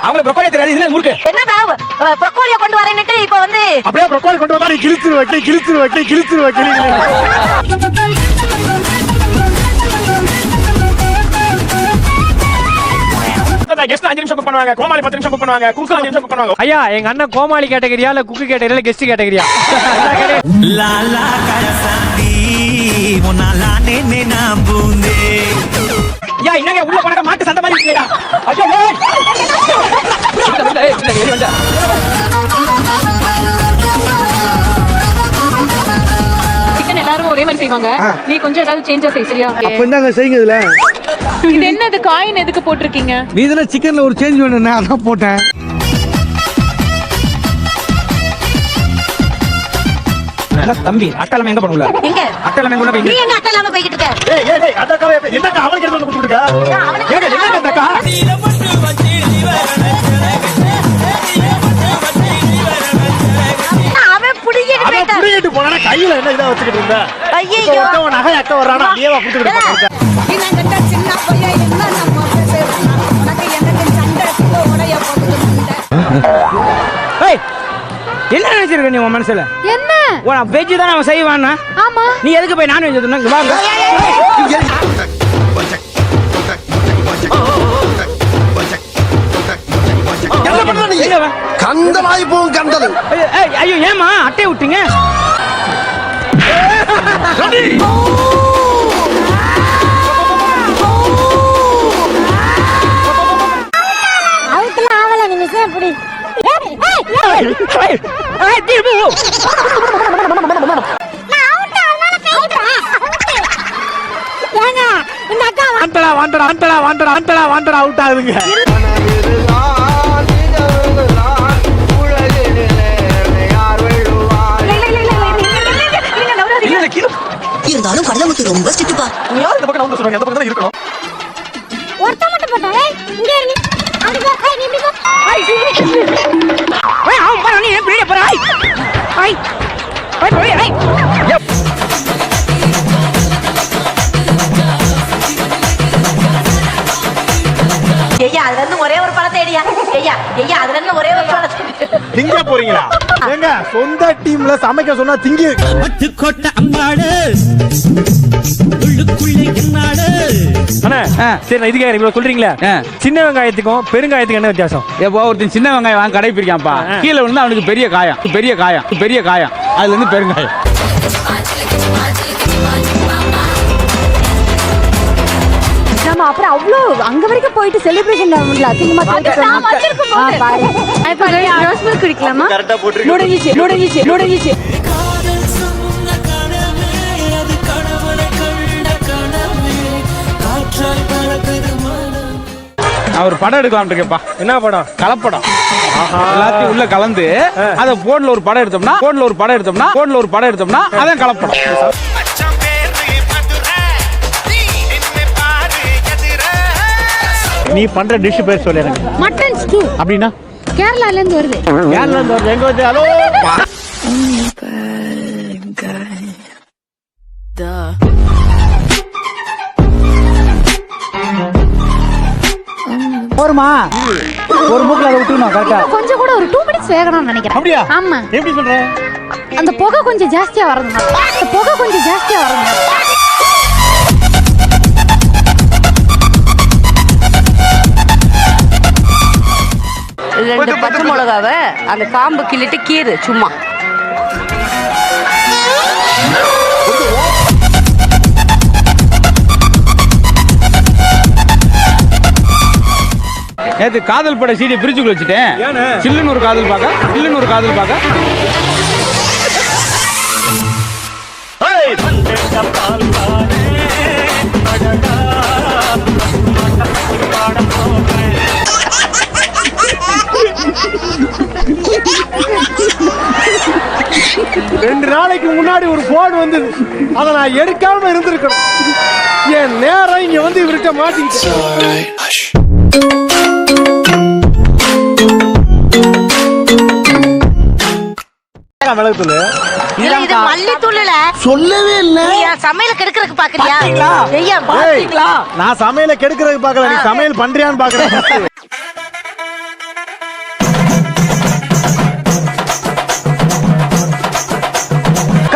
அவங்க ப்ரோக்கோலி தெரியாது, இதுல முறுக்கு. என்னடா ப்ரோக்கோலிய கொண்டு வரேன்னுட்டு இப்ப வந்து அப்படியே ப்ரோக்கோலி கொண்டு வந்தா நீ கிழிச்சிருவ கிளி. கெஸ்ட் 5 நிமிஷம் புக் பண்ணுவாங்க, கோமாளி 10 நிமிஷம் புக் பண்ணுவாங்க, குக்கு 5 நிமிஷம் புக் பண்ணுவாங்க. ஐயா எங்க அண்ணன் கோமாளி கேட்டகரியா இல்ல குக்கு கேட்டகரியா கெஸ்ட் கேட்டகரியா? லாலா கரசாந்தி உன்னாலா நேனே நான் பூந்தே. ஐயா என்னங்க உள்ள போனாக்க மாட்டு சண்டை மாதிரி இருக்குடா. ஐயோ ஏய் வெளிய வந்தா. சிக்கன் எல்லாரும் ஒரே மாதிரி செய்வாங்க, நீ கொஞ்சம் ஏதாவது சேஞ்சா செய் சரியா? அப்ப என்னங்க செய்யுங்க இதுல. இது என்னது காயின் எதுக்கு போட்டிருக்கீங்க? இதுல சிக்கன்ல ஒரு சேஞ்ச் வேணும்னா அதான் போட்டேன். தம்பி அட்டலாம் எங்க போறீங்க? எங்க அட்டலாம் எங்க போறீங்க? நீ என்ன அட்டலாம போயிட்டு இருக்க? ஏய் அதக்கா என்னக்கா அவனுக்கு எடுத்து வந்து கொடுத்துடுங்க. ஏங்க என்னங்க அந்தக்கா? அவன் புடிங்கிட்டு போயிட்டான். புடிங்கிட்டு போனா கையில என்ன இதா வச்சுக்கிட்டு இருந்த? ஐயோ ஒருத்தவன் நகை அக்க வரானா நீயே கொடுத்துக்கிட்டு இருக்க. இன்னங்கட்ட சின்ன பையன் என்ன நம்ம பேசுறோம் உனக்கு எனக்கு சண்டை உடைய போட்டு ஏய் என்ன நினைச்சிருக்க நீ உன் மனசுல? என்ன? உன வெஜ் தான் அவன் செய்வானா? ஆமா. நீ எதுக்கு போய் நான் வெஜ் சொன்னா? வாங்க. என்ன பண்ற நீ? கந்தமாய் போகும் கந்தல். ஏய் ஐயோ ஏமா அட்டை விட்டீங்க? அவுட்ல ஆவல நீ மிஸ் அப்படி வாண்டடா அவுட் ஆகுதுங்க. இருந்தாலும் கடலமுத்து ரொம்ப ஸ்ட்ரிக்ட்பா. யார் இந்த பக்கம் வந்து சொல்றாங்க? அந்த பக்கம் தான் இருக்கணும். ஒருத்த மட்டும் போட்டாலே இங்க இரு அங்க போ நீ இப்படி போ ஏய் அவன் பாரு நீ எப்படி போற? ஐ ஐயா அதுல இருந்து ஒரே ஒரு பழத்தை எடியா. ஐயா அதுல இருந்து ஒரே ஒரு பழத்தை. திங்க போறீங்களா? ஏங்க சொந்த டீம்ல சமைக்க சொன்னா திங்கி. பட்டு கொட்ட அம்மாடு உள்ளுக்குள்ளே என்னாடு. அண்ணா சரி நான் இதுக்கு இவ்வளவு சொல்றீங்களா? சின்ன வெங்காயத்துக்கும் பெருங்காயத்துக்கு என்ன வித்தியாசம்? எப்போ ஒருத்தன் சின்ன வெங்காயம் வாங்க கடை பிரிக்கான்ப்பா, கீழே விழுந்து அவனுக்கு பெரிய காயம் அதுல இருந்து பெருங்காயம். நம்ம அப்புறம் அவ்ளோ அங்க வரைக்கும் போயிட்டு செலிப்ரேஷன் அசிங்கமா ரோஸ் மில்க் குடிக்கலாமா? கரெக்ட்டா போட்டுருக்கு. நூடுல்ஸ் நான் ஒரு படம் எடுக்கலாம் இருக்கேன்ப்பா. என்ன படம்? கலப்படம். எல்லாத்தையும் உள்ள கலந்து அத போன்ல ஒரு படம் எடுத்தோம்னா அதான் கலப்படம். நீ பண்ற டிஷ் பேர் சொல்லு எனக்கு. மட்டன் ஸ்டூ அப்படினா கேரளால இருந்து வருது. கேரளால இருந்து வருது. எங்க வருது? ஹலோ போருமா ஒரு மூக்குல அதை விட்டுணும் கரெக்டா. கொஞ்சம் கூட ஒரு 2 மினிட்ஸ் வேகணும்னு நினைக்கிறேன். அப்படியா? ஆமா. எப்படி சொல்ற? அந்த புகை கொஞ்சம் ஜாஸ்தியா வரணும். ரெண்டு பச்சை மிளகாவை அந்த காம்பு கிள்ளிட்டு கீறு சும்மா. நேத்து காதல் பட சீடி பிரிச்சுக்குள்ள வச்சுட்டேன். சில்லுன்னு ஒரு காதல் பார்க்க. ரெண்டு நாளைக்கு முன்னாடி ஒரு போன் வந்தது, அதை நான் எடுக்காம இருந்திருக்கணும். என் நேரம் இங்க வந்து இவர்கிட்ட மாட்டிக்கிட்டேன். மிளகுத்தூள் இது மல்லித்தூள்ல சொல்லவே இல்ல. சமையல கெடுக்கிறதுக்கு பாக்குறியா? நான் சமையல கெடுக்கிறதுக்கு பாக்கல, நீ சமையல் பண்றியான்னு பாக்குறேன்.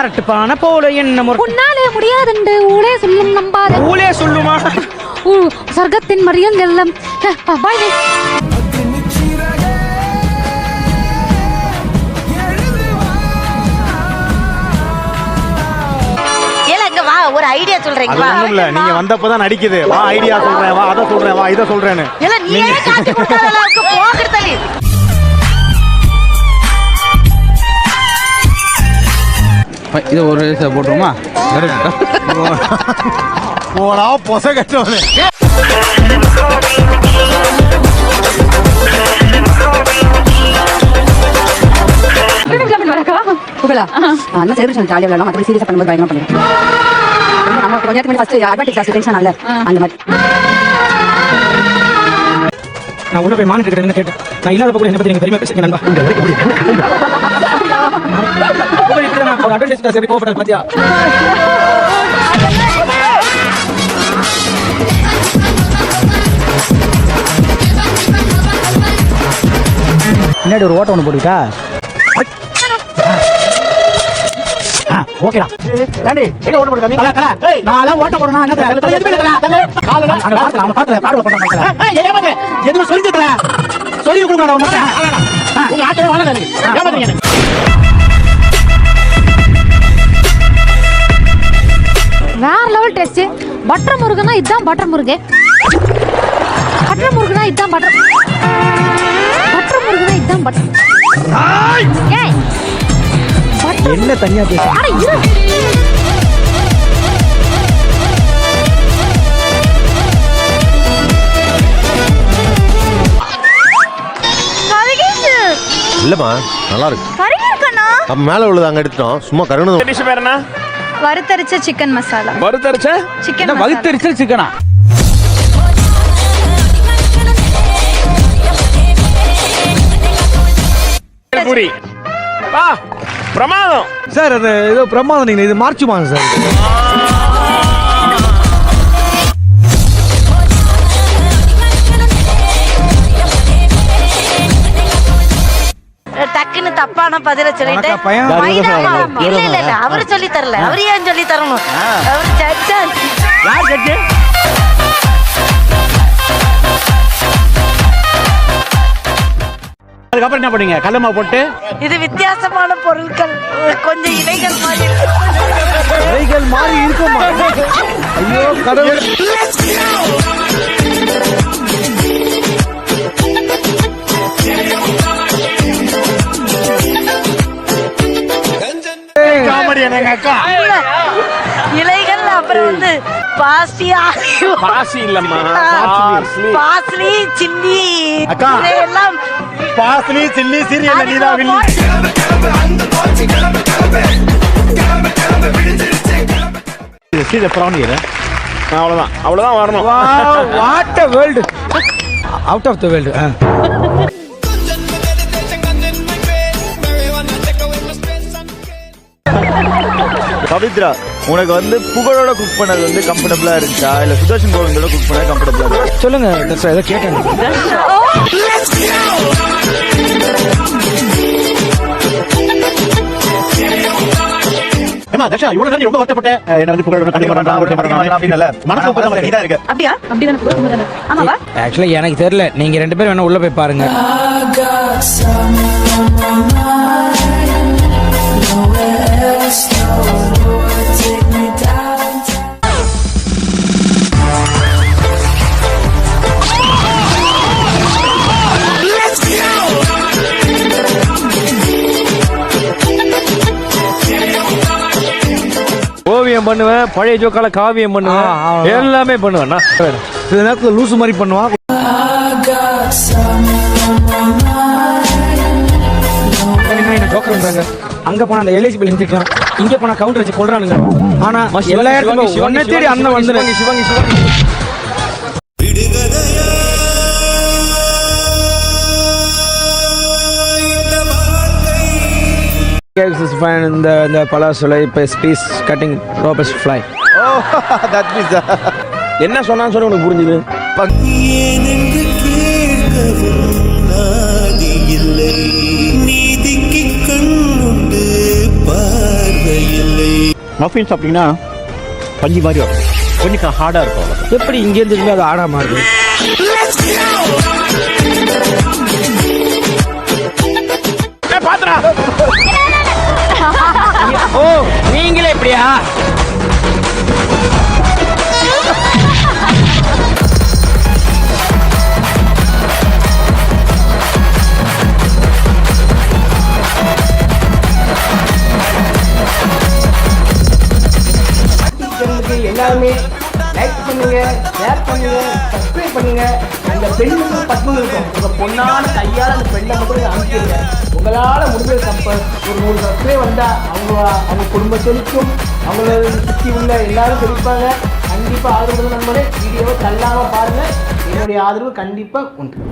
கரெக்ட் பான போல என்ன உன்னாலே முடியாதுண்டு ஊரே சொல்லும் நம்பாத ஊலே சொல்லுமா சொர்க்கத்தின் மரியம் எல்லாம் பாய் ஒரு ஐடியா சொல்றீங்க அது ஒண்ணும் இல்ல, நீங்க வந்தப்பதான் நடிக்குது. வா ஐடியா சொல்றேன், வா அத சொல்றேன், வா இத சொல்றேன்னு. இல்ல நீயே காட்டி கொடுக்காத அளவுக்கு போகறதலி. இது ஒரு போட்டுருமா போடா பொச கட்டவனே. புகழா அண்ணா செலிபிரேஷன் ஜாலியா விளையாடலாம் மற்றபடி சீரியஸா பண்ணும்போது பயங்கரமா பண்ணிருக்கோம். நம்ம கொஞ்ச நேரத்துக்கு ஃபர்ஸ்ட் அட்வான்டேஜ் ஜாஸ்தி டென்ஷன் அல்ல அந்த மாதிரி. நான் உள்ள போய் மானிட்டர் கிட்ட கேட்டேன். நான் இல்லாத பக்கம் என்ன பத்தி நீங்க பெருமையா பேசுறீங்க நண்பா. ஒரு அட்வான்டேஜ் ஜாஸ்தி கோபப்பட பாத்தியா? முன்னாடி ஒரு ஓட்டம் ஒன்று போட்டுக்கிட்டா ஓகேடா. ஏண்டி எங்க ஓட்ட போடுறீங்க? கலா கலா. ஏய் நான் ஓட்ட போறேனா என்ன தெரியல. எதுமே இல்லடா. காலடா. அங்க பாத்து நான் பாத்து பாடு போட மாட்டேன். ஏய் ஏமாங்க. எதுவும் சொல்லி தரல. சொல்லி கொடுங்கடா உனக்கு. உங்க ஆட்டே வாழல நீ. ஏமாறீங்க. வேற லெவல் டெஸ்ட். பட்டர் முருகனா இதான் பட்டர் முருகே. பட்டர் முருகனா இதான் பட்டர். பட்டர் முருகனா இதான் பட்டர். ஏய் என்ன தனியா பேச? அட இரு. இல்லம்மா நல்லா இருக்கு. கறி இருக்கனா? அப்ப மேல உள்ளத அங்க எடுத்துட்டோம். சும்மா கருணை. டிஷ் பேர் என்ன? வறுத்தரிச்ச சிக்கன் மசாலா. வறுத்தரிச்ச சிக்கன் வகுத்தரிச்சல் சிக்கனா பூரி. வா பிரமாதம். சார் அது ஏதோ பிரமாதம். நீங்க இது மார்ச் மாதம் சார். டக்குன்னு தப்பான பதில சொல்லிட்டு பையன் மைதா மாவு. இல்ல இல்ல இல்ல அவரு சொல்லி தரல. அவரு ஏன் சொல்லி தரணும்? அவரு ஜட்ஜ். யார் ஜட்ஜு? அதுக்கப்புறம் என்ன பண்ணீங்க? கல்லமா போட்டு இது வித்தியாசமான பொருட்கள். கொஞ்சம் இலைகள் மாதிரி கைகள் மாறி இருக்குமா? ஐயோ கடவுளே. காமெடி எங்க அக்கா. இலைகள் அப்புறம் வந்து பாசி இல்லம்மா. பாஸ்லி சில்லி அக்கா. இதெல்லாம் பாஸ்லி சில்லி சீரியல் நீதா வில்லி. இது ப்ரானியர் அவ்வளவுதான் அவ்வளவுதான் வரணும். What a world out of the world. Pavithra, உனக்கு வந்து புகழோட குக் பண்ணது வந்து கம்ஃபர்டபுளா இருந்துச்சா இல்ல சுதர்ஷன் கோவிந்தோட குக் பண்ணது கம்ஃபர்டபுளா இருந்துச்சா? சொல்லுங்க ஏதோ கேட்டேன். ஏமா தக்ஷா இவ்வளவு நேரம் ரொம்ப வருத்தப்பட்டேன். என்ன வந்து புகழோட கண்டிப்பா அப்படினல மனசு கொஞ்சம் இதா இருக்கு. அப்படியா? அப்படிதானே? ஆமாவா? ஆக்சுவலா எனக்கு தெரியல. நீங்க ரெண்டு பேரும் வேணா உள்ள போய் பாருங்க. ஓவியம் பண்ணுவேன், பழைய ஜோக்கால காவியம் பண்ணுவேன், எல்லாமே பண்ணுவேன். சில நேரத்துல லூசு மாதிரி பண்ணுவான். அங்க போனா அந்த எல்ஐசி பில் நிறுத்திக்கலாம், இங்க போனா கவுண்டர் வச்சு கொள்றானுங்க. ஆனா எல்லா இடத்துக்கும் ஒன்னை தேடி அண்ணன் வந்து சிவங்கி இந்த பலாசுலை பீஸ் கட்டிங் ரோபஸ் ஃப்ளை. என்ன சொன்னான்னு சொல்லி உனக்கு புரிஞ்சுது. நீதிக்கு கண்ணுண்டு பார்வை மஃபின் சாப்பிட்டீங்கன்னா பஞ்சு மாதிரி வரும், கொஞ்சம் ஹார்டாக இருக்கும். அவ்வளோ எப்படி இங்கேருந்து அது ஆடாம இருக்கு? பாத்துறா ஓ நீங்களே இப்படியா? எல்லாருமே லைக் பண்ணுங்க, ஷேர் பண்ணுங்க, சப்ஸ்கிரைப் பண்ணுங்க. அந்த பெண்ணுக்கு பத்மம் இருக்கும், உங்க பொண்ணான கையால் அந்த பெண்ணை மட்டும் அனுப்பிடுங்க. உங்களால் முடிஞ்ச ஒரு 100 சப்ஸ்கிரைப் வந்தால் அவங்க குடும்பம் செழிக்கும், அவங்கள சுற்றி உள்ள எல்லாரும் செழிப்பாங்க. கண்டிப்பாக ஆதரவு நண்பரே, வீடியோவை தள்ளாமல் பாருங்கள். என்னுடைய ஆதரவு கண்டிப்பாக உண்டு.